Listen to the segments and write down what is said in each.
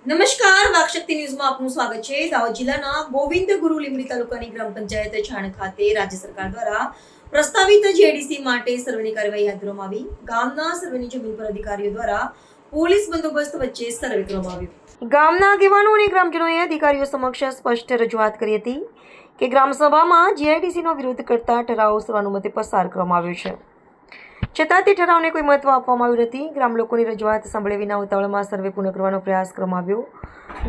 નમસ્કાર, વાકશક્તિ ન્યૂઝમાં આપનું સ્વાગત છે। દાહોદ જિલ્લાના ગોવિંદ ગુરુ લીંબડી તાલુકાની ગ્રામ પંચાયત છાણ ખાતે રાજ્ય સરકાર દ્વારા પ્રસ્તાવિત જીઆઈડીસી માટે સર્વેની કાર્યવાહી હાથ ધરવામાં આવી। ગામના સર્વેની જમીન પર અધિકારીઓ દ્વારા પોલીસ બંદોબસ્ત વચ્ચે સર્વે કરવામાં આવ્યો। ગામના આગેવાનો અને ગ્રામજનોએ અધિકારીઓ સમક્ષ સ્પષ્ટ રજૂઆત કરી હતી કે ગ્રામસભામાં જીઆઈડીસીનો વિરોધ કરતા ઠરાવ સર્વાનુમતે પસાર કરવામાં આવ્યો છે, છતાં તે ઠરાવને કોઈ મહત્વ આપવામાં આવ્યું નથી। ગ્રામ લોકોની રજૂઆત સાંભળ્યા વિના ઉતાવળમાં સર્વે પૂર્ણ કરવાનો પ્રયાસ કરવામાં આવ્યો।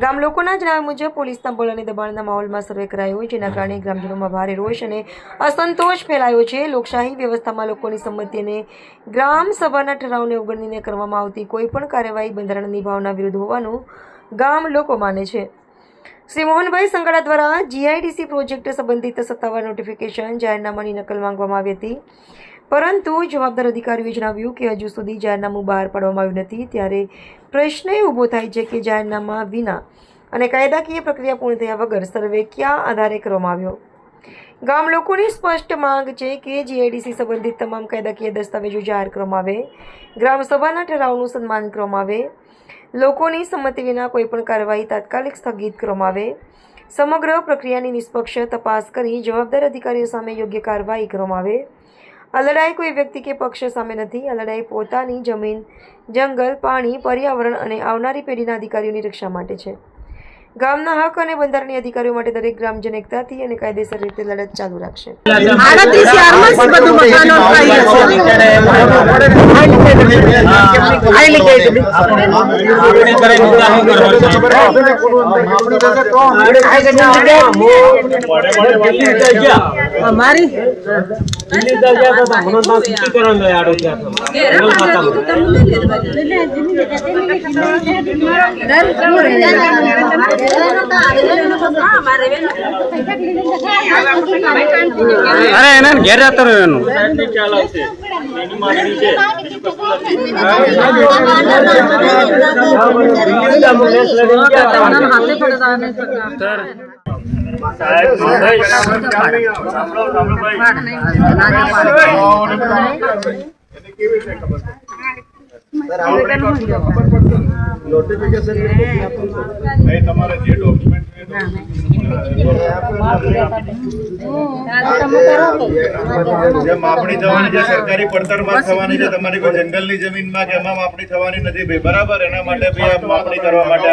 ગામ લોકોના જણાવ્યા મુજબ પોલીસના બળ અને દબાણના માહોલમાં સર્વે કરાયો, જેના કારણે ગ્રામજનોમાં ભારે રોષ અને અસંતોષ ફેલાયો છે। લોકશાહી વ્યવસ્થામાં લોકોની સંમતિ અને ગ્રામ સભાના ઠરાવને અવગણીને કરવામાં આવતી કોઈ પણ કાર્યવાહી બંધારણની ભાવના વિરુદ્ધ હોવાનું ગામ લોકો માને છે। શ્રી મોહનભાઈ સંગાડા દ્વારા જીઆઈડીસી પ્રોજેક્ટ સંબંધિત સત્તાવાર નોટિફિકેશન જાહેરનામાની નકલ માંગવામાં આવી હતી, પરંતુ જવાબદાર અધિકારીઓએ જણાવ્યું કે હજુ સુધી જાહેરનામું બહાર પાડવામાં આવ્યું નથી। ત્યારે પ્રશ્ન એ ઊભો થાય છે કે જાહેરનામા વિના અને કાયદાકીય પ્રક્રિયા પૂર્ણ થયા વગર સર્વે કયા આધારે કરવામાં આવ્યો। ગામ લોકોની સ્પષ્ટ માંગ છે કે જીઆઈડીસી સંબંધિત તમામ કાયદાકીય દસ્તાવેજો જાહેર કરવામાં આવે, ગ્રામસભાના ઠરાવનું સન્માન કરવામાં આવે, લોકોની સંમતિ વિના કોઈપણ કાર્યવાહી તાત્કાલિક સ્થગિત કરવામાં આવે, સમગ્ર પ્રક્રિયાની નિષ્પક્ષ તપાસ કરી જવાબદાર અધિકારીઓ સામે યોગ્ય કાર્યવાહી કરવામાં આવે। આ લડાઈ કોઈ વ્યક્તિ કે પક્ષ સામે નથી। આ લડાઈ પોતાની જમીન, જંગલ, પાણી, પર્યાવરણ અને આવનારી પેઢીના અધિકારીઓની રક્ષા માટે છે। ગામના હક અને બંધારણીય અધિકારીઓ માટે દરેક ગ્રામજન એકતાથી અને કાયદેસર રીતે લડત ચાલુ રાખશે। અરે એને ઘેર જતો રહ્યો એનું માપણી થવાની છે, સરકારી પડતરમાં થવાની છે, તમારી કોઈ જંગલની જમીનમાં કે એમાં માપણી થવાની નથી ભાઈ, બરાબર? એના માટે ભાઈ માપણી કરવા માટે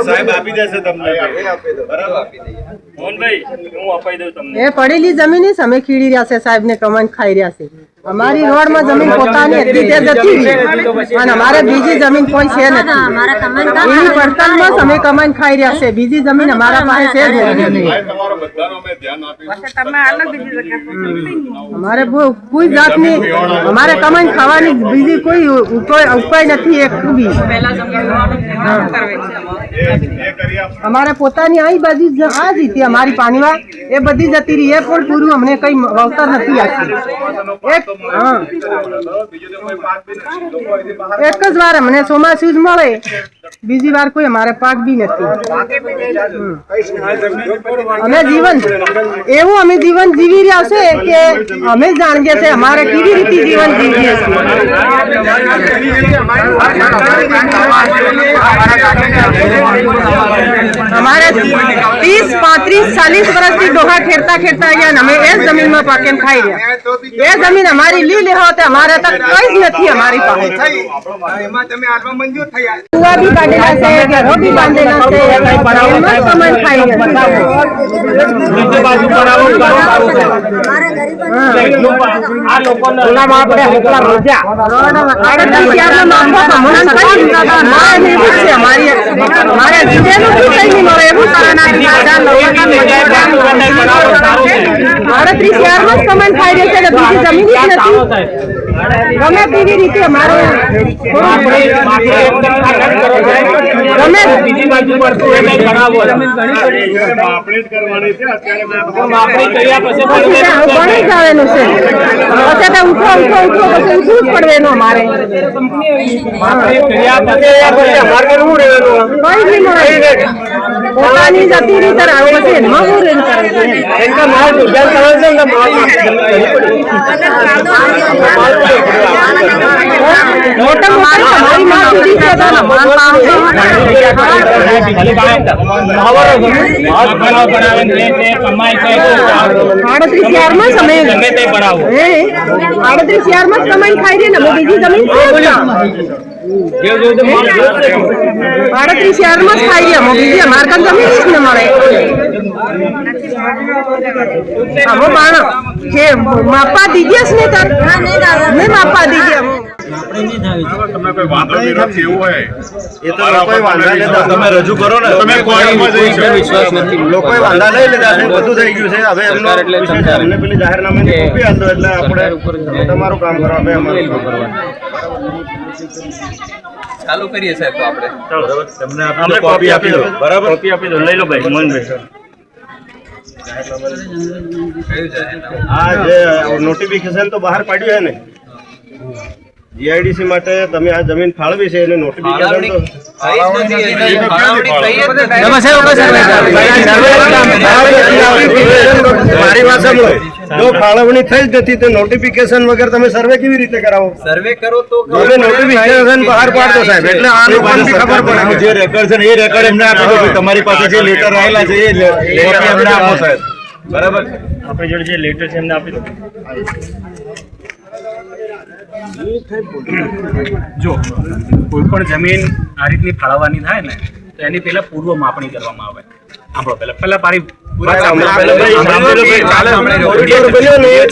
સાહેબ આપી દેશે તમને, બરાબર? મોહનભાઈ હું અપાઈ દઉં તમને। એ પડેલી જમીન અમે ખીડી રહ્યા છે, સાહેબ ને કમાઈને ખાઈ રહ્યા છે। અમારી રોડ માં જમીન પોતાની હતી તે જતી રહી અને અમારે બીજી જમીન કોઈ છે નથી। એની પડતર માં અમે કમાઈને ખાઈ રહ્યા છે, બીજી જમીન અમારા પાસે છે જ નહીં। અમારે કોઈ જાતની અમારે કમાઈને ખાવાની બીજી કોઈ ઉપાય નથી એક બી। અમારે પોતાની આ બાજુ આ જ હતી અમારી પાણીમાં, એ બધી જતી રહી, એ પણ પૂરું અમને કઈ વળતર નથી આપતી। એક જ વાર અમને ચોમાસું જ મળે, બીજી વાર કોઈ અમારે પાક બી નથી। અમે જીવન એવું અમે જીવન જીવી રહ્યા છે કે અમે જાણીએ છીએ અમારે કેવી રીતે જીવન જીવીએ છીએ। અમારે 30, 35, 40 વર્ષથી ડોહા ખેડતા ખેડતા ગયા, અમે એ જમીનમાં પાકે ખાઈ રહ્યા। એ જમીન અમારી લી લેવા તો અમારે તો કઈ જ નથી અમારી પાસે। કુવા બી કાઢેલા છે, ઘરો બી બાંધેલા છે, એમાં કમાઈને ખાઈ ગયા। ગમે તેવી રીતે અમારે બીજી બાજુ માપણી કરવાની છે અત્યારે માપણી કર્યા પછી ગણી જ આવેલું છે, પછી ઉઠો ઉઠો ઉઠો પછી ઉઠવું જ પડવાનું અમારે। માપણી કર્યા પછી અમારે શું રહેવાનું? કઈ નહીં મળે। પોતાની જતી રીતે આવે પછી એમાં હું રેન કરે છે એનકા માલ ઉજાર કરે છે ને માલ મોટા મોટા તમારી માલ સુધી છે ના માલ માં સમય ગમે તે બનાવો 38,000 માં કમાઈ ખાઈ રે ને બીજી જમીન છે 38,000 માં ખાઈ રહ્યા બીજી માર્કન જમીન જ ન મળે આવો બાણ કે માપા દીજે ને તાર ને માપા દીજે તમને કોઈ વાંધો નહીં નથી એવું હોય એ તો લોકોએ વાંધા લીધા તમે રજૂ કરો ને તમે કોર્ટમાં જઈ શકો વિશ્વાસ નથી લોકોએ વાંધા લઈ લીધા છે બધું થઈ ગયું છે હવે એમનો અમને પેલી જાહેરનામાની કોપી આલો એટલે આપણે તમારું કામ કરો હવે અમારું કામ કરવાનું ચાલુ કરીએ સાહેબ તો આપણે ચાલો તમને આપણે કોપી આપી દો બરાબર કોપી આપી દો લઈ લો ભાઈ મોહનભાઈ આ જે નોટિફિકેશન તો બહાર પાડ્યું છે ને જીઆઈડીસી માટે તમે આ જમીન ફાળવી છે એને નોટિફિકેશન તો મારી વાત સાંભળો જો ફાળવણી થઈ જ નથી તો નોટિફિકેશન વગર તમે સર્વે કેવી રીતે કરાવો સર્વે કરો તો તમે નોટિફિકેશન બહાર પાડતો સાહેબ એટલે આ લોકોને બી ખબર પડે જે રેકોર્ડ છે ને એ રેકોર્ડ એમને આપી દો તમારી પાસે જે લેટર આવેલા છે એ લેટર એમને આપો સાહેબ બરાબર આપણી જોડે જે લેટર છે એમને આપી દો જો કોઈ પણ જમીન આ રીતની ફાળવવાની થાય ને તો એની પહેલા પૂર્વ માપણી કરવામાં આવે આપણો પહેલા પારી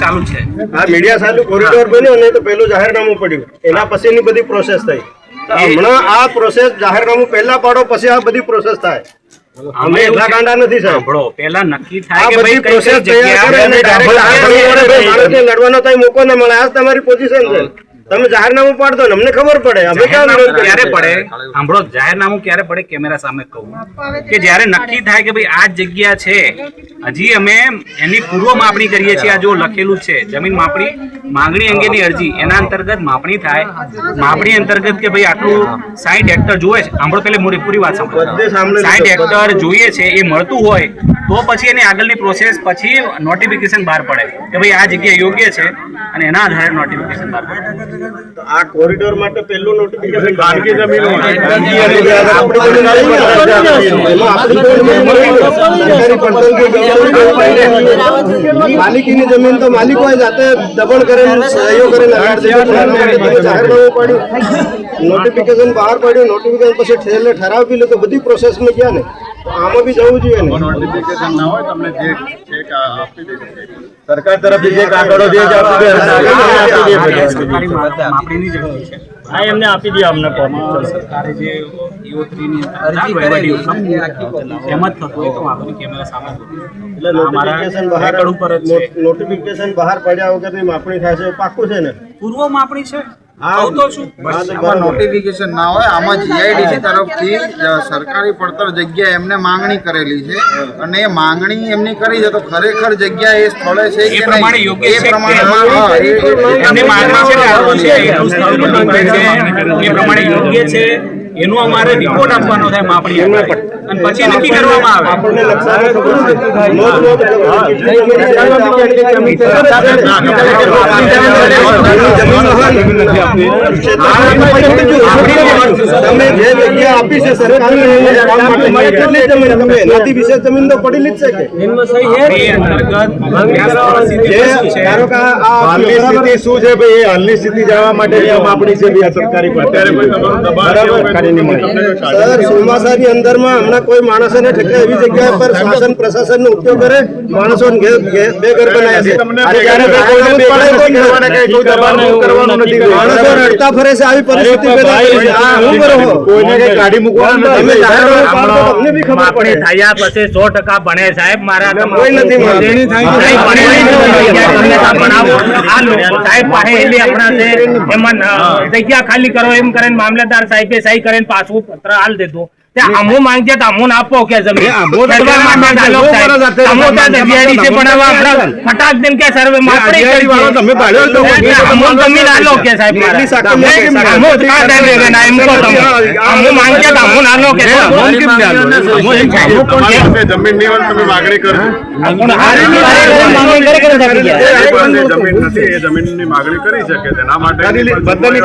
ચાલુ છે આ મીડિયા ચાલુ કોરિડોર બન્યો ને તો પેલું જાહેરનામું પડ્યું એના પછીની બધી પ્રોસેસ થઈ તો હમણાં આ પ્રોસેસ જાહેરનામું પહેલા પાડો પછી આ બધી પ્રોસેસ થાય અમે એટલા ગાંડા નથી સાહેબ સાંભળો પહેલા નક્કી થાય આ કે બધી ભાઈ કઈ પ્રોસેસ કઈ તૈયાર કરે અને માણસને લડવાનો કઈ મોકો ન મળે આ તમારી પોઝિશન છે તમે જાહેરનામું પાડતો ને અમને ખબર પડે અમે ક્યાં વિરોધ કરીએ? ક્યારે પડે સાંભળો જાહેરનામું ક્યારે પડે કેમેરા સામે કહું કે જ્યારે નક્કી થાય કે ભાઈ આ જ જગ્યા છે હજી અમે એની પૂર્વ માપણી કરીએ છીએ આ જો લખેલું છે જમીન માપણી માંગણી અંગેની અરજી એના અંતર્ગત માપણી થાય માપણી અંતર્ગત કે ભાઈ આટલું 60 હેક્ટર જોઈએ છે સાંભળો પેલે મોટી પૂરી વાત બધે સાંભળો સાંભળેલું 60 હેક્ટર જોઈએ છે એ મળતું હોય તો પછી એની આગળની પ્રોસેસ પછી નોટિફિકેશન બહાર પડે કે ભાઈ આ જગ્યા યોગ્ય છે અને એના આધારે નોટિફિકેશન બહાર પડે તો આ કોરિડોર માટે પહેલું નોટિફિકેશન ખાનગી જમીન માલિકીની જમીન તો માલિકોએ જાતે દબણ કરે સહયોગ કરે જાહેરનામું પાડ્યું નોટિફિકેશન બહાર પાડ્યું નોટિફિકેશન પછી છેલ્લે ઠરાવ પી તો બધી પ્રોસેસમાં ગયા ને તો આમાં બી જવું જોઈએ ને નોટિફિકેશન ના હોય તમને જે સરકાર તરફથી જે કાગળો જે સરકારી માપણીની જરૂર છે હા એમને આપી દે અમને કોપી સરકારે જે EO3 ની અરજી વહીવટી હુકમ એમ જ થતું હોય તો વાંધો નહીં કેમેરા સામે એટલે નોટિફિકેશન બહાર નોટિફિકેશન બહાર પડ્યા વગરની માપણી થાય છે પાક્કું છે ને પૂર્વ માપણી છે આવું તો શું આમાં નોટિફિકેશન ના હોય આમાં જીઆઈડીસી તરફથી સરકારી પડતર જગ્યા એમને માંગણી કરેલી છે અને એ માંગણી એમની કરી છે તો ખરેખર જગ્યા એ સ્થળે છે એ કે પ્રમાણે નહીં યોગ્ય એ છે પ્રમાણે કે એમની માંગણી છે કે આટલું છે એટલું સ્થળ બની ગયું છે એ પ્રમાણે યોગ્ય છે એનું અમારે રિપોર્ટ આપવાનો થાય માપણી અને પછી નક્કી કરવામાં આવે આપણને લક્ષાને ખબર તમે જે જગ્યા આપી છે સરકારને કેટલી જમીન તમે એનાથી વિશેષ જમીન તો પડેલી જ છે કે ધારો કે આ હાલની સ્થિતિ શું છે ભાઈ એ હાલની સ્થિતિ જાણવા માટે માપણી છે આ સરકારી અત્યારે સર ચોમાસાની અંદરમાં હમણાં કોઈ માણસોને ઠેકે એવી જગ્યા પર શાસન પ્રશાસનનો ઉપયોગ કરે માણસો બેઘર બનાવ્યા છે માણસો રડતા ફરે છે આવી પરિસ્થિતિ પેદા કરી છે. આ હું કરો કોઈને કઈ કાઢી મૂકવાનું તમે જાહેરનામું પાડો તો અમને બી ખબર પડે થયા પછી 100% બને સાહેબ મારા કોઈ નથી જગ્યા ખાલી કરો એમ કરીને મામલતદાર સાહેબે સહી કરીને પાછું પત્ર હાલ દીધું ત્યાં અમુ માંગજે તો અમુ આપો કે જમીન અમુ તો ખેડવા માટે ડાયલોગ થાય. અમુ તો જગ્યાએ બનાવવા આપણા ફટાક દેન કે સર્વે માપણી કરી વાળો તમે પાડ્યો તો અમુ જમીન આલો કે સાહેબ મારા. અમુ કા દે રે ના એમ કો તમે અમુ માંગજે તો અમુ આલો કે અમુ કેમ ના આલો? અમુ એમ ખાવું તમારી પાસે જમીન ની હોય તમે માગણી કરજો. પણ હારી માંગણી કરે કે એ પાસે જમીન નથી એ જમીનની માગણી કરી શકે તેના માટે બધાની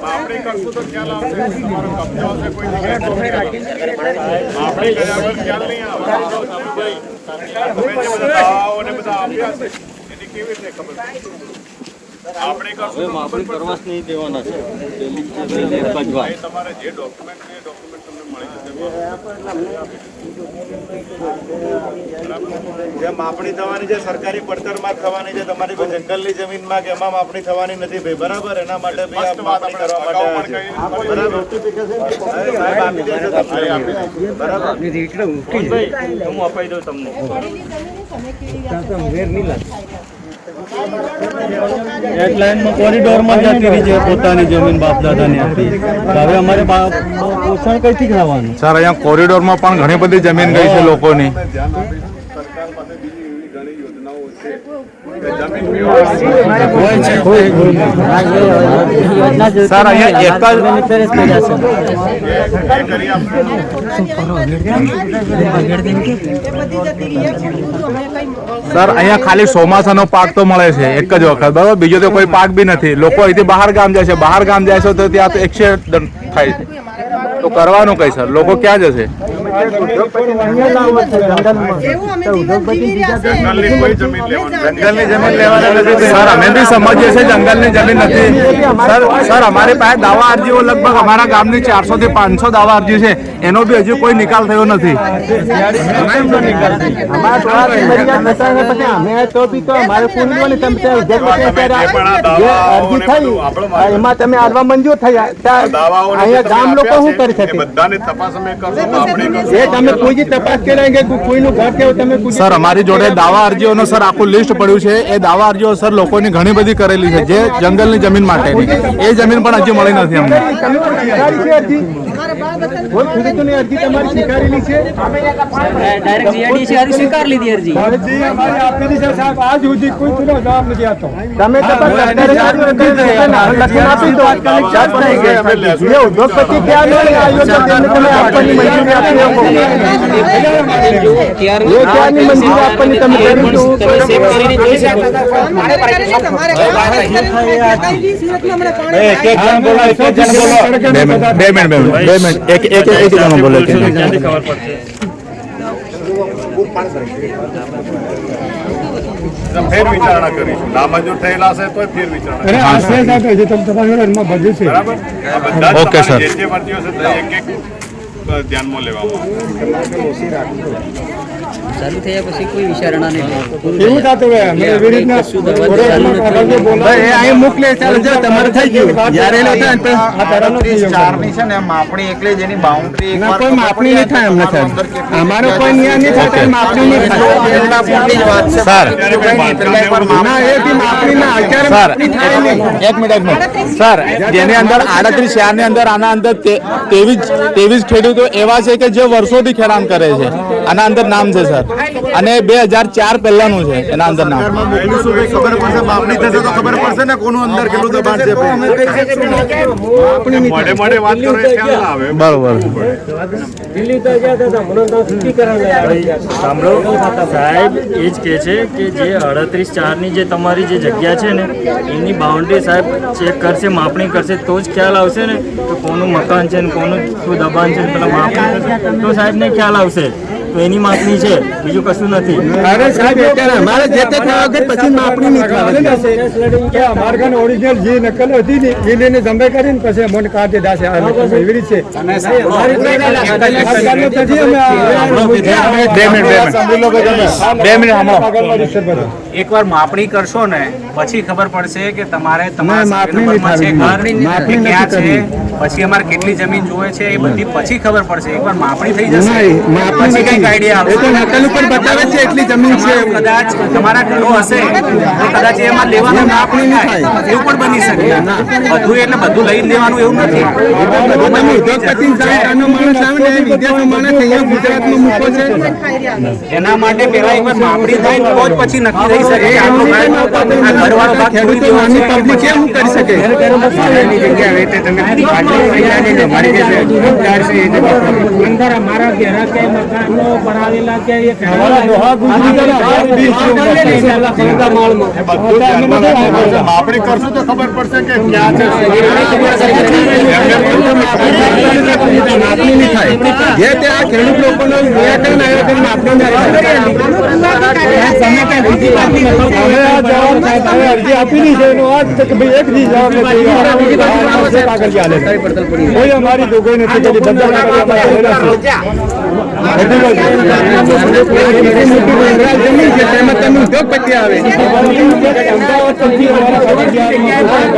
માપણી કરશું તો ખ્યાલ આવશે તમારો કબજો હશે કોઈ જગ્યાએ માપણી કર્યા વગર ખ્યાલ નહીં આવે. તમે જે બધા દાવાઓ ને બધા આપ્યા છે એની કેવી રીતે ખબર આપણે કરશું માપણી કરવા નહીં દેવાના છે. તમારે જે ડોક્યુમેન્ટ ને ડોક્યુમેન્ટ તમને મળી જશે. જે માપણી થવાની છે સરકારી પડતરમાં થવાની છે, તમારી કોઈ જંગલની જમીનમાં કે એમાં માપણી થવાની નથી ભાઈ, બરાબર? એના માટે ભાઈ આ માપણી કરવા માટે આવ્યા છે. બરાબર? સાહેબ આપી દેજો તમને. બરાબર? હું અપાઈ દઉં તમને. એક લાઈનમાં કોરિડોરમાં જતી રહી છે પોતાની જમીન બાપ દાદાની આપી. હવે અમારે પોષણ કઈથી ખાવાનું? સર અહીંયા કોરિડોરમાં પણ ઘણી બધી જમીન ગઈ છે લોકોની. સરકાર પાસે બીજી એવી ઘણી યોજનાઓ છે. સર અહીંયા એક સર અહીંયા ખાલી ચોમાસાનો પાક તો મળે છે એક જ વખત, બરાબર? બીજો તો કોઈ પાક બી નથી. લોકો અહીંથી બહાર ગામ જાય છે, બહાર ગામ જાય છે તો ત્યાં તો એક્સિડન્ટ થાય છે. તો કરવાનું કઈ સર? લોકો ક્યાં જશે? જંગલની જમીન લેવાના નથી સર. અમે બી સમજીએ છીએ જંગલની જમીન નથી સર. અમારી પાસે દાવા અરજીઓ લગભગ અમારા ગામની 400 થી 500 દાવા અરજી છે, એનો બી હજુ કોઈ નિકાલ થયો નથી. એમાં તમે આલવા મંજૂર થયા, અહીંયા ગામ લોકો શું કરી શકે? બધાની તપાસ અમે કરશું, માપણી કરશું. એ તમે કોઈ તપાસ કરાય કે કોઈનું ઘર કેવું તમે સર અમારી જોડે દાવા અરજીઓનો સર આખું લિસ્ટ પડ્યું છે. એ દાવા અરજીઓ સર લોકોની ઘણી બધી કરેલી છે જે જંગલની જમીન માટેની. એ જમીન પણ હજી મળી નથી અમને. ખેડૂતોની અરજી તમારી સ્વીકારેલી છે? સ્વીકાર લીધી અરજી અમારી આપેલી છે સાહેબ, આજ સુધી કોઈ થોડો જવાબ નથી આપતો. તમે જે ઉદ્યોગપતિ ક્યાં નહીં આવ્યો તો તેમને તમે આપવાની મંજૂરી આપી આપો. એ ક્યાંની મંજૂરી આપવાની તમે કરી દો. બે મિનિટ એક જણો બોલે છે. ક્યાંથી ખબર પડશે? ફેર વિચારણા કરીશું. નામંજૂર થયેલા છે તો ફેર વિચારણા. બરાબર? આ બધા જ ઓકે, સર. તમારી જે અરજીઓ છે તે એક એક ધ્યાનમાં લેવામાં ચાલુ થયા પછી કોઈ વિચારણા નહીં એવું થતું હોય અહીં મોકલે ચાલો જો તમારે થઈ ગયું જ્યારે એ લોકો 38 છે ને માપણી એકલી જેની બાઉન્ડ્રી ના કોઈ માપણી નહીં થાય અમને સાહેબ. અમારો કોઈ નિયમ નહીં થાય માપણી નહીં થાય. સર ના એ બી માપણી ના અત્યારે સર માપણી થાય નહીં. એક મિનિટ સર, જેની અંદર 38 શહેર ની અંદર આના અંદર 23 ખેડૂતો એવા છે કે જે વર્ષોથી ખેડાણ કરે છે. આના અંદર નામ છે સર, અને 2004 પહેલાનું છે એના અંદર નામ. ખબર પડશે, માપણી થશે તો ખબર પડશે ને કોનું અંદર કેટલું દબાણ છે. મોડે મોડે વાત કરો એ ખ્યાલ ના આવે. બરોબર. સાંભળો સાહેબ, એ જ કહે છે કે જે 38/4 ની જે તમારી જે જગ્યા છે ને એની બાઉન્ડ્રી સાહેબ ચેક કરશે, માપણી કરશે તો જ ખ્યાલ આવશે ને કે કોનું મકાન છે ને કોનું શું દબાણ છે ને પેલા માપણી કરશે તો સાહેબને ખ્યાલ આવશે. તો એની માપણી છે, બીજું કશું નથી. અરે સાહેબ અત્યારે અમારે જે તે થયા વગર પછી માપણી નહીં થવાની. અમારે કાને ઓરિજિનલ જે નકલ હતી ને એ લઈને જમે કરીને પછી મને કાઢી દાશે એવી રીતે છે. બે મિનિટ સાંભળો. એકવાર માપણી કરશો ને પછી ખબર પડશે કે તમારે તમારા માપણી નંબરમાં છે નહીં ઘર થવી. કે માપણી ક્યાં નથી છે કરવી. પછી અમારે કેટલી જમીન જોવે છે એ બધી પછી ખબર પડશે. એકવાર માપણી થઈ જશે નહીં, માપણી પછી નથી. કંઈક આઈડિયા એ તો નકલ ઉપર બતાવે છે એટલી જમીન છે. કદાચ તમારા ઘરો હશે તો કદાચ એમાં લેવાનું એ માપણી નહીં થાય. એવું પણ બની શકે. બધું એટલે બધું લઈ લેવાનું એવું નથી. તમે ઉદ્યોગપતિ આનો માણસ આવે ને એ વિદેશનો માણસ અહીંયા ગુજરાતમાં મૂકો છે. એના માટે પહેલા એકવાર માપણી થાય ને તો જ પછી નક્કી થઈ શકે કે આપણો ભાગ આ ઘરવાળો ભાગ છોડી ખેડૂતો દેવો નાની છે. પબ્લિક કેમ કરી શકે? માપણી કરશું તો ખબર પડશે કે ક્યાં છે માપણી નહીં થાય. જે તે આ ખેડૂત લોકોનો નિરાકરણ આવ્યા કરીને માપણી નહીં થાય. અરજી આપેલી છે એનો અર્થ છે કે ભાઈ એક દી જવાબ નથી કાગળ ચાલે કોઈ અમારી જોગવાઈ નથી કરી બધા જમીન છે તેમાં તમે ઉદ્યોગપતિ આવે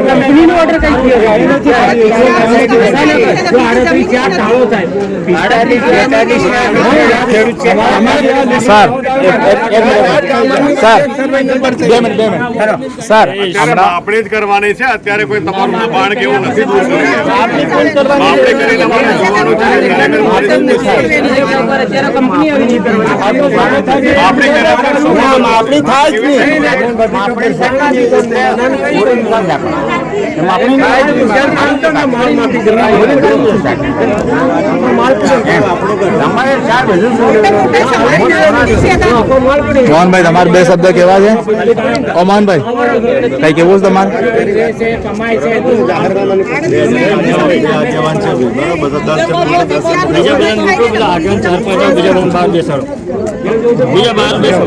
કંપનીનો ઓર્ડર કઈ આપણે જ કરવાની છે. અત્યારે કોઈ તમારું દબાણ કે એવું નથી દૂર કરી માપણી કરીને અમારે જોવાનું છે કે ખરેખર મારી શું છે. માપણી કર્યા માપણી થાય જ નહીં. મોહનભાઈ તમારે બે શબ્દ કેવા છે? ઓ મોહનભાઈ કઈ કેવું છે તમારે? બીજા બધા મૂકો, પેલા આગળ 4-5 બીજા બધા બહાર બેસાડો. બીજા બહાર બેસો.